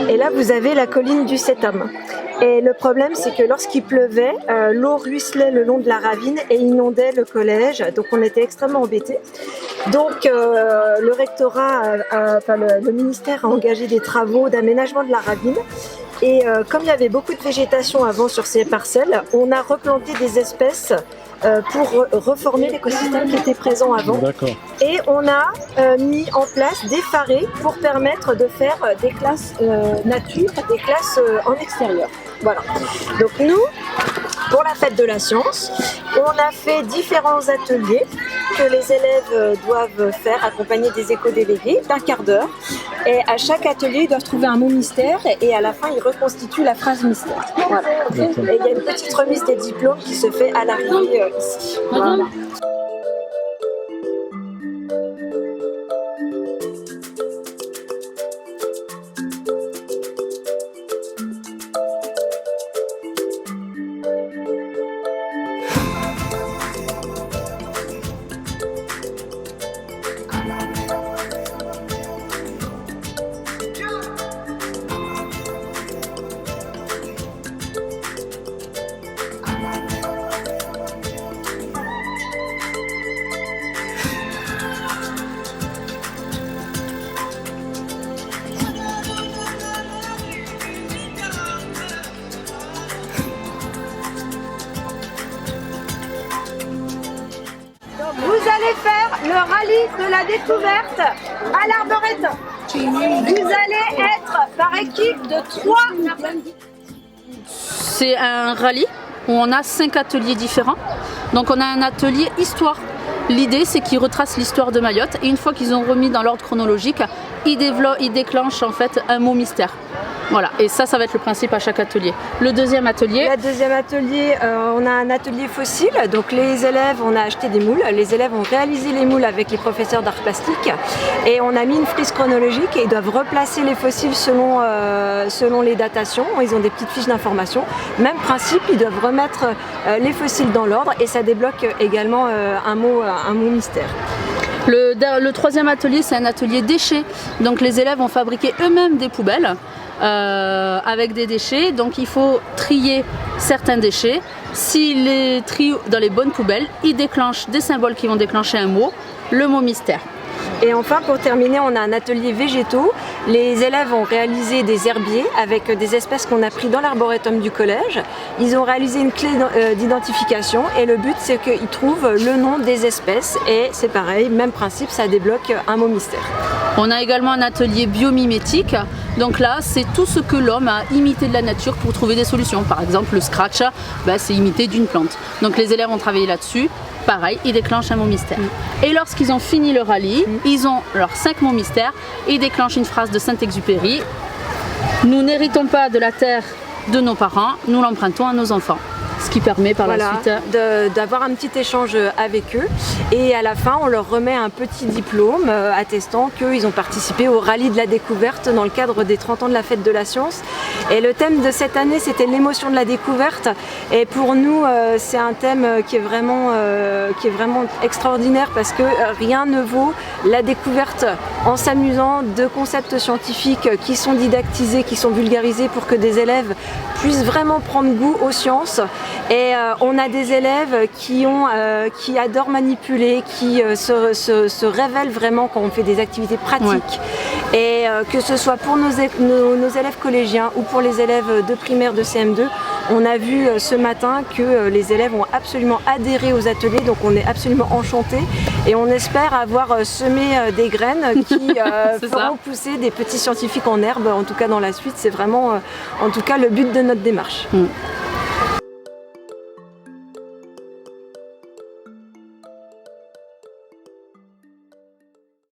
Et là, vous avez la colline du Sétam. Et le problème, c'est que lorsqu'il pleuvait, l'eau ruisselait le long de la ravine et inondait le collège. Donc, on était extrêmement embêtés. Donc, le rectorat, le ministère a engagé des travaux d'aménagement de la ravine. Et comme il y avait beaucoup de végétation avant sur ces parcelles, on a replanté des espèces pour reformer l'écosystème qui était présent avant. D'accord. Et on a mis en place des farets pour permettre de faire des classes nature, des classes en extérieur. Voilà. Donc nous, pour la fête de la science, on a fait différents ateliers que les élèves doivent faire, accompagnés des éco-délégués, d'un quart d'heure. Et à chaque atelier, ils doivent trouver un mot mystère et à la fin, ils reconstituent la phrase mystère. Voilà. Et il y a une petite remise des diplômes qui se fait à l'arrivée ici. Voilà. Vous allez faire le rallye de la découverte à l'Arboretum. Vous allez être par équipe de 3. C'est un rallye où on a 5 ateliers différents. Donc on a un atelier histoire. L'idée, c'est qu'ils retracent l'histoire de Mayotte et une fois qu'ils ont remis dans l'ordre chronologique, ils déclenchent en fait un mot mystère. Voilà, et ça va être le principe à chaque atelier. Le deuxième atelier. Le deuxième atelier, on a un atelier fossile. Donc les élèves, on a acheté des moules. Les élèves ont réalisé les moules avec les professeurs d'art plastique. Et on a mis une frise chronologique et ils doivent replacer les fossiles selon les datations. Ils ont des petites fiches d'information. Même principe, ils doivent remettre les fossiles dans l'ordre et ça débloque également un mot mystère. Le troisième atelier, c'est un atelier déchets. Donc les élèves ont fabriqué eux-mêmes des poubelles. Avec des déchets, donc il faut trier certains déchets. S'ils les trient dans les bonnes poubelles, ils déclenchent des symboles qui vont déclencher un mot, le mot mystère. Et enfin, pour terminer, on a un atelier végétaux. Les élèves ont réalisé des herbiers avec des espèces qu'on a pris dans l'arboretum du collège. Ils ont réalisé une clé d'identification et le but, c'est qu'ils trouvent le nom des espèces. Et c'est pareil, même principe, ça débloque un mot mystère. On a également un atelier biomimétique. Donc là, c'est tout ce que l'homme a imité de la nature pour trouver des solutions. Par exemple, le scratch, c'est imité d'une plante. Donc les élèves ont travaillé là-dessus. Pareil, ils déclenchent un mot mystère. Et lorsqu'ils ont fini le rallye, ils ont leurs 5 mots mystères et ils déclenchent une phrase de Saint-Exupéry. Nous n'héritons pas de la terre de nos parents, nous l'empruntons à nos enfants. Ce qui permet par la suite d'avoir un petit échange avec eux et à la fin on leur remet un petit diplôme attestant qu'ils ont participé au rallye de la découverte dans le cadre des 30 ans de la fête de la science. Et le thème de cette année, c'était l'émotion de la découverte et pour nous c'est un thème qui est vraiment extraordinaire parce que rien ne vaut la découverte en s'amusant de concepts scientifiques qui sont didactisés, qui sont vulgarisés pour que des élèves puissent vraiment prendre goût aux sciences. Et on a des élèves qui adorent manipuler, qui se révèlent vraiment quand on fait des activités pratiques. Ouais. Et que ce soit pour nos élèves collégiens ou pour les élèves de primaire de CM2, on a vu ce matin que les élèves ont absolument adhéré aux ateliers, donc on est absolument enchantés et on espère avoir semé des graines qui feront pousser des petits scientifiques en herbe, en tout cas dans la suite. C'est vraiment en tout cas le but de notre démarche.